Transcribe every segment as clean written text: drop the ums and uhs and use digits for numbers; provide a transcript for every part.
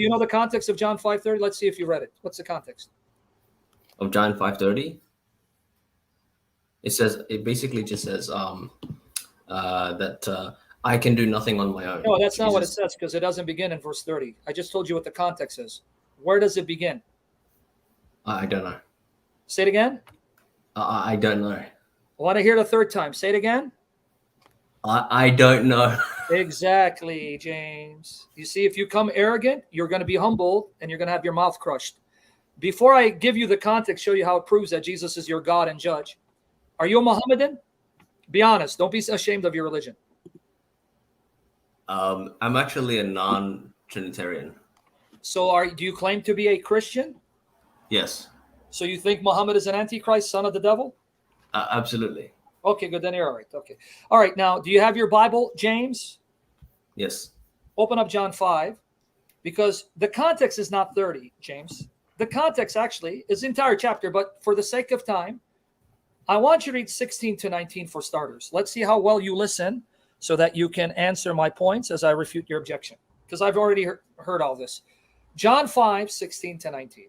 Do you know the context of John 5:30? Let's see if you read it. What's the context of John 5:30? It basically just says that I can do nothing on my own. No, that's not what it says, because it doesn't begin in verse 30. I just told you what the context is. Where does it begin? I don't know. Say it again. I don't know. I want to hear the third time. Say it again. I don't know. Exactly, James. You see, if you come arrogant, you're going to be humbled and you're going to have your mouth crushed. Before I give you the context, show you how it proves that Jesus is your God and judge. Are you a Mohammedan? Be honest. Don't be ashamed of your religion. I'm actually a non-Trinitarian. So do you claim to be a Christian? Yes. So you think Muhammad is an antichrist, son of the devil? Absolutely. Okay, good. Then you're all right. Okay. All right. Now, do you have your Bible, James? Yes. Open up John 5, because the context is not 30, James. The context actually is the entire chapter, but for the sake of time, I want you to read 16 to 19 for starters. Let's see how well you listen so that you can answer my points as I refute your objection, because I've already heard all this. John 5, 16 to 19.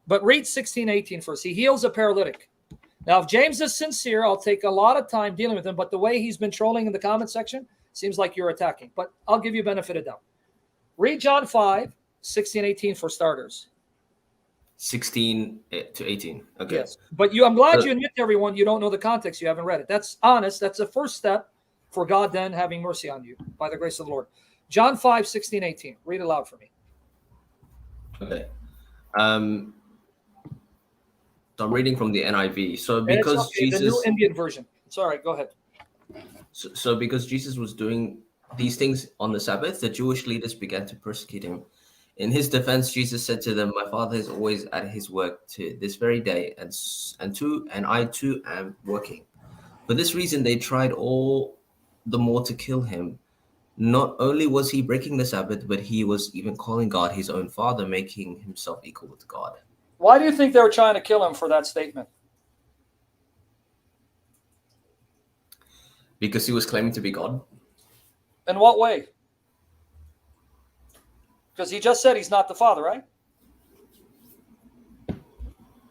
But read 16, 18 first. He heals a paralytic. Now, if James is sincere, I'll take a lot of time dealing with him, but the way he's been trolling in the comment section seems like you're attacking. But I'll give you benefit of doubt. Read John 5, 16, 18 for starters. 16 to 18. Okay. Yes. But I'm glad you admit to everyone you don't know the context. You haven't read it. That's honest. That's the first step for God then having mercy on you by the grace of the Lord. John 5, 16, 18. Read it aloud for me. Okay. So I'm reading from the NIV. So because Jesus, the New Indian version. It's all right. Go ahead. So because Jesus was doing these things on the Sabbath, the Jewish leaders began to persecute him. In his defense, Jesus said to them, "My Father is always at his work to this very day, and I too am working." For this reason, they tried all the more to kill him. Not only was he breaking the Sabbath, but he was even calling God his own Father, making himself equal with God. Why do you think they were trying to kill him for that statement? Because he was claiming to be God. In what way? Because he just said he's not the Father, right?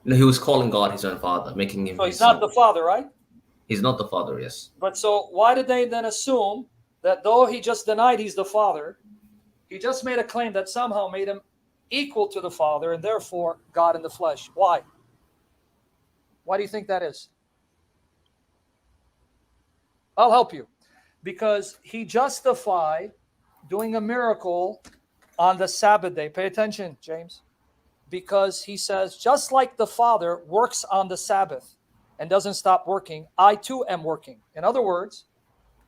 No, he was calling God his own Father, making him. So he's not the Father, right? He's not the Father, yes. But so why did they then assume that though he just denied he's the Father, he just made a claim that somehow made him equal to the Father and therefore God in the flesh? Why? Why do you think that is? I'll help you. Because he justified doing a miracle on the Sabbath day. Pay attention, James. Because he says, just like the Father works on the Sabbath and doesn't stop working, I too am working. In other words,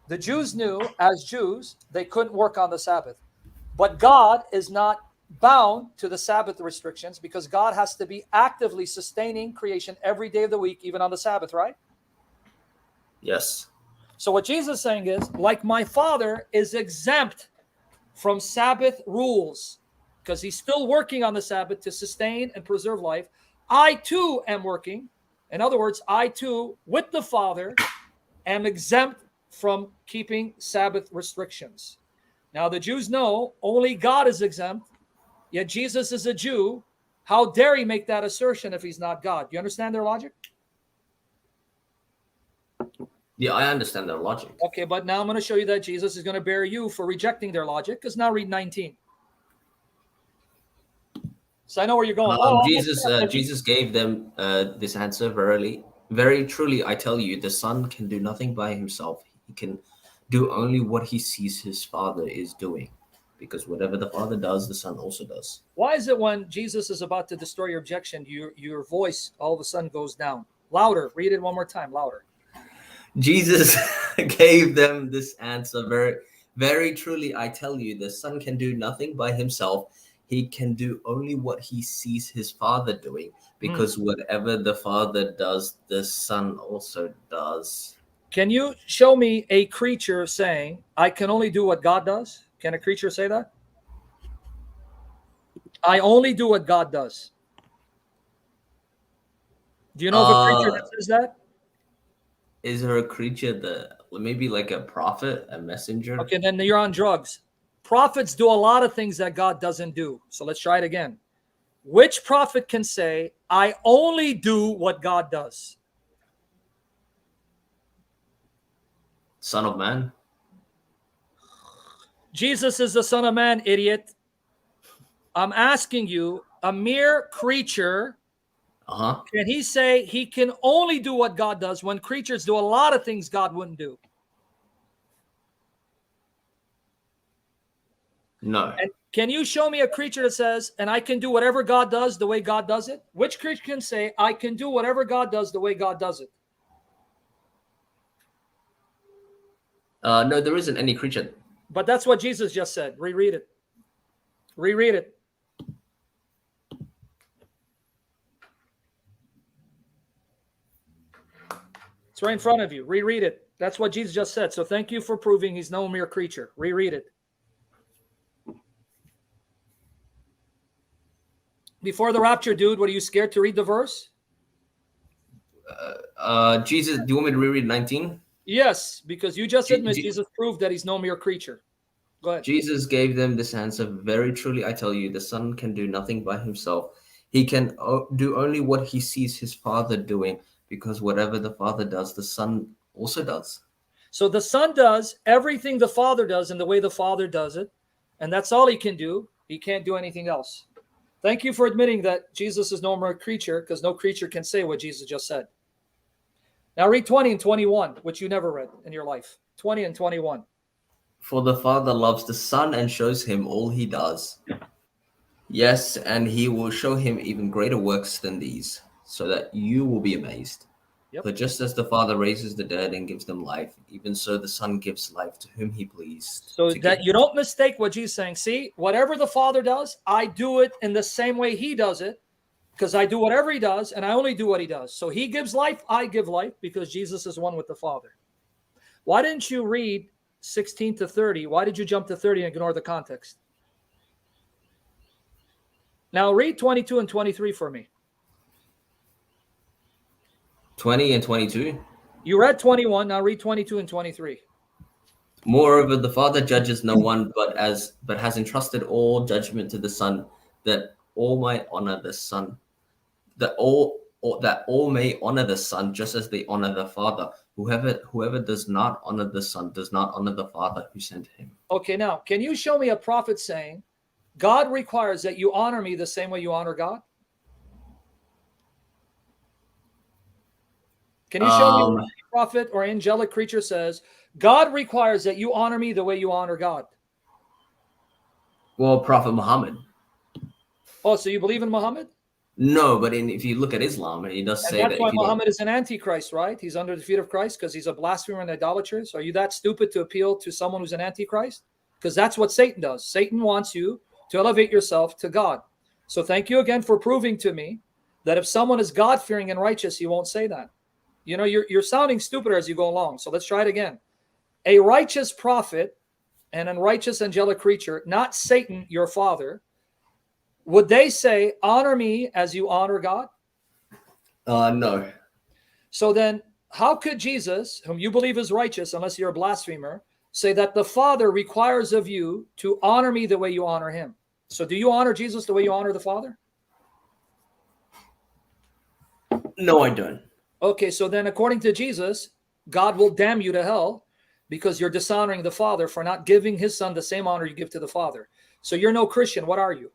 the Jews knew as Jews, they couldn't work on the Sabbath. But God is not bound to the Sabbath restrictions because God has to be actively sustaining creation every day of the week, even on the Sabbath, right? Yes. So what Jesus is saying is, like my Father is exempt from Sabbath rules because he's still working on the Sabbath to sustain and preserve life, I too am working. In other words, I too, with the Father, am exempt from keeping Sabbath restrictions. Now, the Jews know only God is exempt, yet Jesus is a Jew. How dare he make that assertion if he's not God? You understand their logic? Yeah, I understand their logic. Okay, but now I'm going to show you that Jesus is going to bear you for rejecting their logic, because now read 19. So I know where you're going. Jesus gave them this answer very truly, I tell you, the Son can do nothing by himself. He can do only what he sees his Father is doing, because whatever the Father does, the Son also does. Why is it when Jesus is about to destroy your objection, your voice all of a sudden goes down? Louder. Read it one more time. Louder. Jesus gave them this answer very, very truly, I tell you, the Son can do nothing by himself. He can do only what he sees his Father doing, because whatever the Father does, the Son also does. Can you show me a creature saying, I can only do what God does? Can a creature say that? I only do what God does. Do you know of a creature that says that? Is there a creature that maybe like a prophet, a messenger? Okay, then you're on drugs. prophets do a lot of things that God doesn't do. So let's try it again. Which prophet can say, I only do what God does? Son of Man. Jesus is the Son of Man, idiot. I'm asking you, a mere creature, can he say he can only do what God does when creatures do a lot of things God wouldn't do? No. And can you show me a creature that says, and I can do whatever God does the way God does it? Which creature can say, I can do whatever God does the way God does it? No, there isn't any creature. But that's what Jesus just said. Reread it. Reread it. It's right in front of you. Reread it. That's what Jesus just said. So thank you for proving he's no mere creature. Reread it. Before the rapture, dude, what, are you scared to read the verse? Jesus, do you want me to reread 19? Yes, because you just admit Jesus proved that he's no mere creature. Go ahead. Jesus gave them this answer. Very truly, I tell you, the Son can do nothing by himself. He can do only what he sees his Father doing, because whatever the Father does, the Son also does. So the Son does everything the Father does in the way the Father does it, and that's all he can do. He can't do anything else. Thank you for admitting that Jesus is no mere creature, because no creature can say what Jesus just said. Now read 20 and 21, which you never read in your life. 20 and 21. For the Father loves the Son and shows him all he does. Yes, and he will show him even greater works than these, so that you will be amazed. Yep. For just as the Father raises the dead and gives them life, even so the Son gives life to whom he pleased. So that you don't mistake what Jesus is saying. See, whatever the Father does, I do it in the same way he does it, because I do whatever he does, and I only do what he does. So he gives life, I give life, because Jesus is one with the Father. Why didn't you read 16 to 30? Why did you jump to 30 and ignore the context? Now read 22 and 23 for me. 20 and 22. You read 21, now read 22 and 23. Moreover, the Father judges no one, but has entrusted all judgment to the Son, that all may honor the Son, that all may honor the Son, just as they honor the Father. Whoever does not honor the Son does not honor the Father who sent him. Okay, now can you show me a prophet saying, God requires that you honor me the same way you honor God? Can you show me a prophet or angelic creature says, God requires that you honor me the way you honor God? Well, Prophet Muhammad. Oh, so you believe in Muhammad? No, but if you look at Islam, he does say that. That's why Muhammad is an antichrist, right? He's under the feet of Christ because he's a blasphemer and idolater. So are you that stupid to appeal to someone who's an antichrist? Because that's what Satan does. Satan wants you to elevate yourself to God. So thank you again for proving to me that if someone is God-fearing and righteous, he won't say that. You know, you're sounding stupider as you go along. So let's try it again. A righteous prophet and a righteous angelic creature, not Satan, your father, would they say, honor me as you honor God? No. So then how could Jesus, whom you believe is righteous, unless you're a blasphemer, say that the Father requires of you to honor me the way you honor him? So do you honor Jesus the way you honor the Father? No, I don't. Okay, so then according to Jesus, God will damn you to hell because you're dishonoring the Father for not giving his Son the same honor you give to the Father. So you're no Christian. What are you?